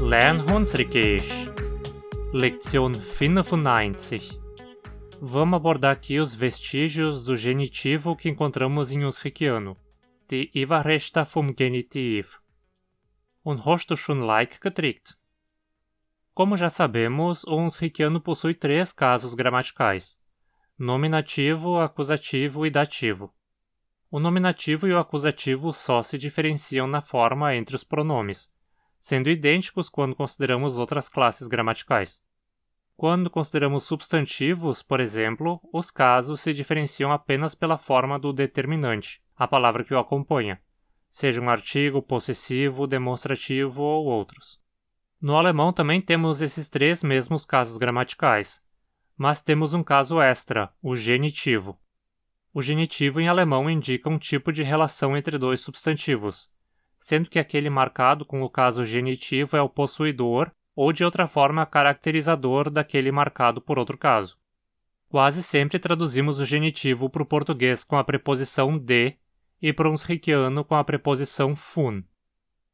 Lernhunsrickisch. Lektion 95. Vamos abordar aqui os vestígios do genitivo que encontramos em Hunsrickiano. Die Überreste vom Genitiv. Und hast du schon like gekriegt? Como já sabemos, o Hunsrickiano possui 3 casos gramaticais: nominativo, acusativo e dativo. O nominativo e o acusativo só se diferenciam na forma entre os pronomes, sendo idênticos quando consideramos outras classes gramaticais. Quando consideramos substantivos, por exemplo, os casos se diferenciam apenas pela forma do determinante, a palavra que o acompanha, seja um artigo, possessivo, demonstrativo ou outros. No alemão também temos esses 3 mesmos casos gramaticais, mas temos um caso extra, o genitivo. O genitivo em alemão indica um tipo de relação entre 2 substantivos, sendo que aquele marcado com o caso genitivo é o possuidor ou de outra forma caracterizador daquele marcado por outro caso. Quase sempre traduzimos o genitivo para o português com a preposição de e para o Hunsrickiano com a preposição von.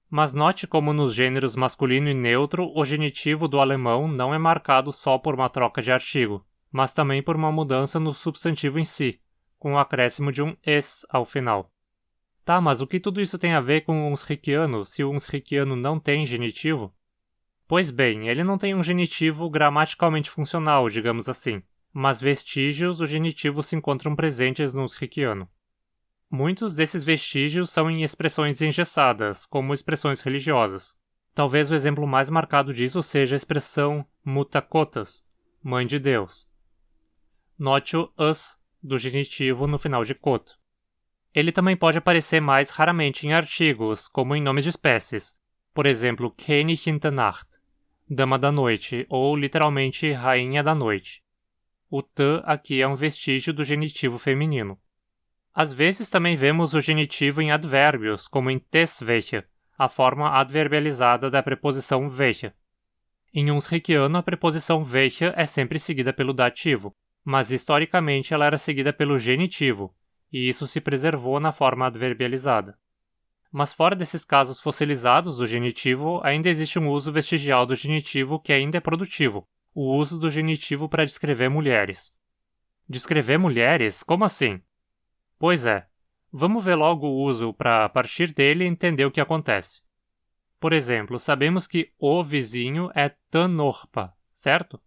Mas note como nos gêneros masculino e neutro o genitivo do alemão não é marcado só por uma troca de artigo, mas também por uma mudança no substantivo em si, com o acréscimo de um es ao final. Tá, mas o que tudo isso tem a ver com o Hunsrickiano, se o Hunsrickiano não tem genitivo? Pois bem, ele não tem um genitivo gramaticalmente funcional, digamos assim, mas vestígios do genitivo se encontram presentes no Hunsrickiano. Muitos desses vestígios são em expressões engessadas, como expressões religiosas. Talvez o exemplo mais marcado disso seja a expressão Mutter Gottes, Mãe de Deus. Note o us do genitivo no final de Gott. Ele também pode aparecer mais raramente em artigos, como em nomes de espécies, por exemplo, König in der Nacht, Dama da Noite, ou literalmente Rainha da Noite. O t aqui é um vestígio do genitivo feminino. Às vezes também vemos o genitivo em advérbios, como em des welche, a forma adverbializada da preposição welche. Em Hunsrickiano, a preposição welche é sempre seguida pelo dativo, mas historicamente ela era seguida pelo genitivo, e isso se preservou na forma adverbializada. Mas fora desses casos fossilizados do genitivo, ainda existe um uso vestigial do genitivo que ainda é produtivo, o uso do genitivo para descrever mulheres. Descrever mulheres? Como assim? Pois é, vamos ver logo o uso para, a partir dele, entender o que acontece. Por exemplo, sabemos que o vizinho é der Nachbar, certo?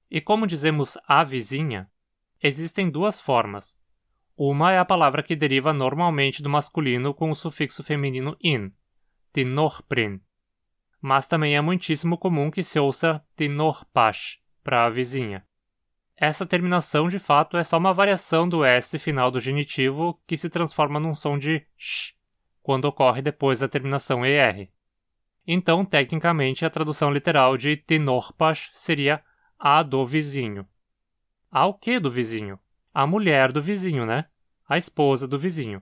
E como dizemos a vizinha, existem 2 formas. Uma é a palavra que deriva normalmente do masculino com o sufixo feminino in, die Nachbarin. Mas também é muitíssimo comum que se ouça die Nachbarin para a vizinha. Essa terminação de fato é só uma variação do S final do genitivo que se transforma num som de sh quando ocorre depois da terminação ER. Então, tecnicamente, a tradução literal de die Nachbarin seria a do vizinho. A o que do vizinho? A mulher do vizinho, né? A esposa do vizinho.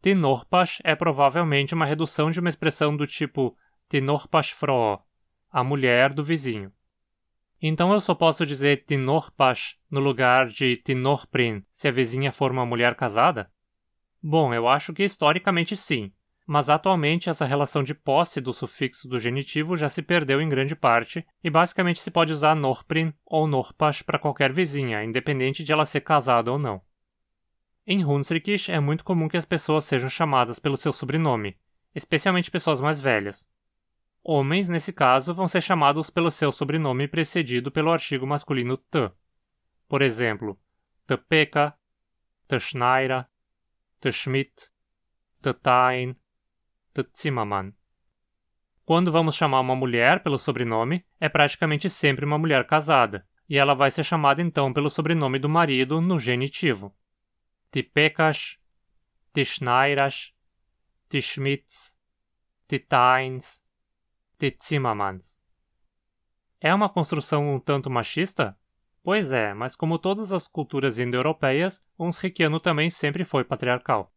Die Nachbarin é provavelmente uma redução de uma expressão do tipo die Nachbarsfrau, a mulher do vizinho. Então eu só posso dizer die Nachbarin no lugar de die Nachbarin se a vizinha for uma mulher casada? Bom, eu acho que historicamente sim, mas atualmente essa relação de posse do sufixo do genitivo já se perdeu em grande parte e basicamente se pode usar Nachbarin ou Nachbar para qualquer vizinha, independente de ela ser casada ou não. Em Hunsrickisch é muito comum que as pessoas sejam chamadas pelo seu sobrenome, especialmente pessoas mais velhas. Homens, nesse caso, vão ser chamados pelo seu sobrenome precedido pelo artigo masculino t. Por exemplo, der Bäcker, der Schneider, der Schmidt, der Tain, der Zimmermann. Quando vamos chamar uma mulher pelo sobrenome, é praticamente sempre uma mulher casada, e ela vai ser chamada então pelo sobrenome do marido no genitivo. Die Bäckers, die Schneiders, die Schmidts, die Tains, die Zimmermanns. É uma construção um tanto machista? Pois é, mas como todas as culturas indo-europeias, o Hunsrickiano também sempre foi patriarcal.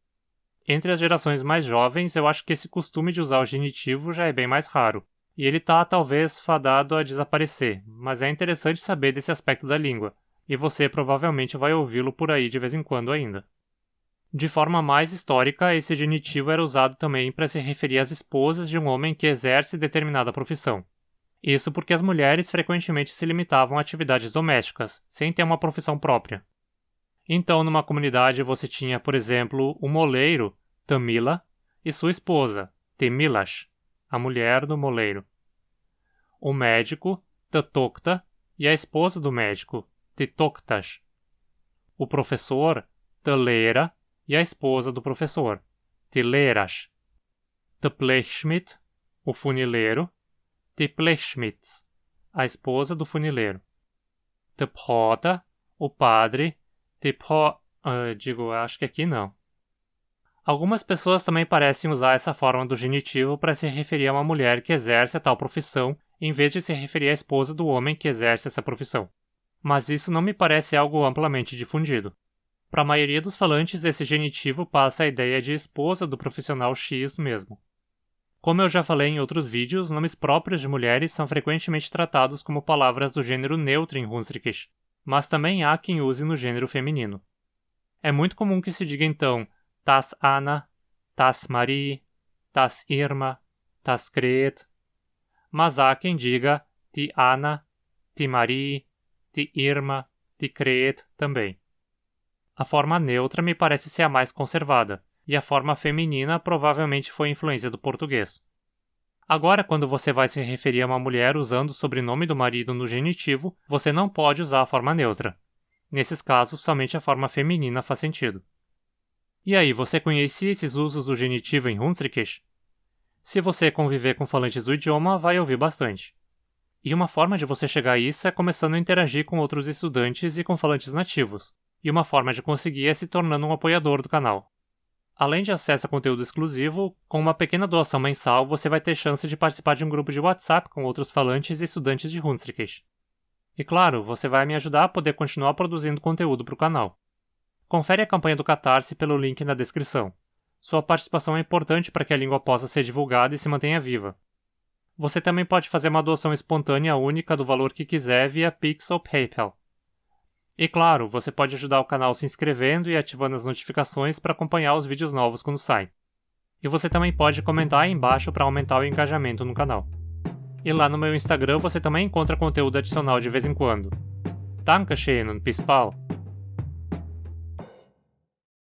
Entre as gerações mais jovens, eu acho que esse costume de usar o genitivo já é bem mais raro, e ele tá talvez fadado a desaparecer, mas é interessante saber desse aspecto da língua, e você provavelmente vai ouvi-lo por aí de vez em quando ainda. De forma mais histórica, esse genitivo era usado também para se referir às esposas de um homem que exerce determinada profissão. Isso porque as mulheres frequentemente se limitavam a atividades domésticas, sem ter uma profissão própria. Então, numa comunidade você tinha, por exemplo, o moleiro, Tamila, e sua esposa, Temilash, a mulher do moleiro. O médico, Tatokta, e a esposa do médico, Titoktash. O professor, Talera, e a esposa do professor, Tilerash. Tplechmit, o funileiro, Tiplechmits, a esposa do funileiro. Tphota, o padre, acho que aqui não. Algumas pessoas também parecem usar essa forma do genitivo para se referir a uma mulher que exerce a tal profissão, em vez de se referir à esposa do homem que exerce essa profissão. Mas isso não me parece algo amplamente difundido. Para a maioria dos falantes, esse genitivo passa a ideia de esposa do profissional X mesmo. Como eu já falei em outros vídeos, nomes próprios de mulheres são frequentemente tratados como palavras do gênero neutro em Hunsrück, mas também há quem use no gênero feminino. É muito comum que se diga então Tas Anna, Tas Marie, Tas Irma, Tas Gret, mas há quem diga Ti Anna, Ti Marie, Ti Irma, Ti Gret também. A forma neutra me parece ser a mais conservada, e a forma feminina provavelmente foi influência do português. Agora, quando você vai se referir a uma mulher usando o sobrenome do marido no genitivo, você não pode usar a forma neutra. Nesses casos, somente a forma feminina faz sentido. E aí, você conhecia esses usos do genitivo em Hunsrück? Se você conviver com falantes do idioma, vai ouvir bastante. E uma forma de você chegar a isso é começando a interagir com outros estudantes e com falantes nativos. E uma forma de conseguir é se tornando um apoiador do canal. Além de acesso a conteúdo exclusivo, com uma pequena doação mensal você vai ter chance de participar de um grupo de WhatsApp com outros falantes e estudantes de Hunsrück. E claro, você vai me ajudar a poder continuar produzindo conteúdo para o canal. Confere a campanha do Catarse pelo link na descrição. Sua participação é importante para que a língua possa ser divulgada e se mantenha viva. Você também pode fazer uma doação espontânea única do valor que quiser via Pix ou PayPal. E claro, você pode ajudar o canal se inscrevendo e ativando as notificações para acompanhar os vídeos novos quando saem. E você também pode comentar aí embaixo para aumentar o engajamento no canal. E lá no meu Instagram você também encontra conteúdo adicional de vez em quando. Dankeschön und bis bald!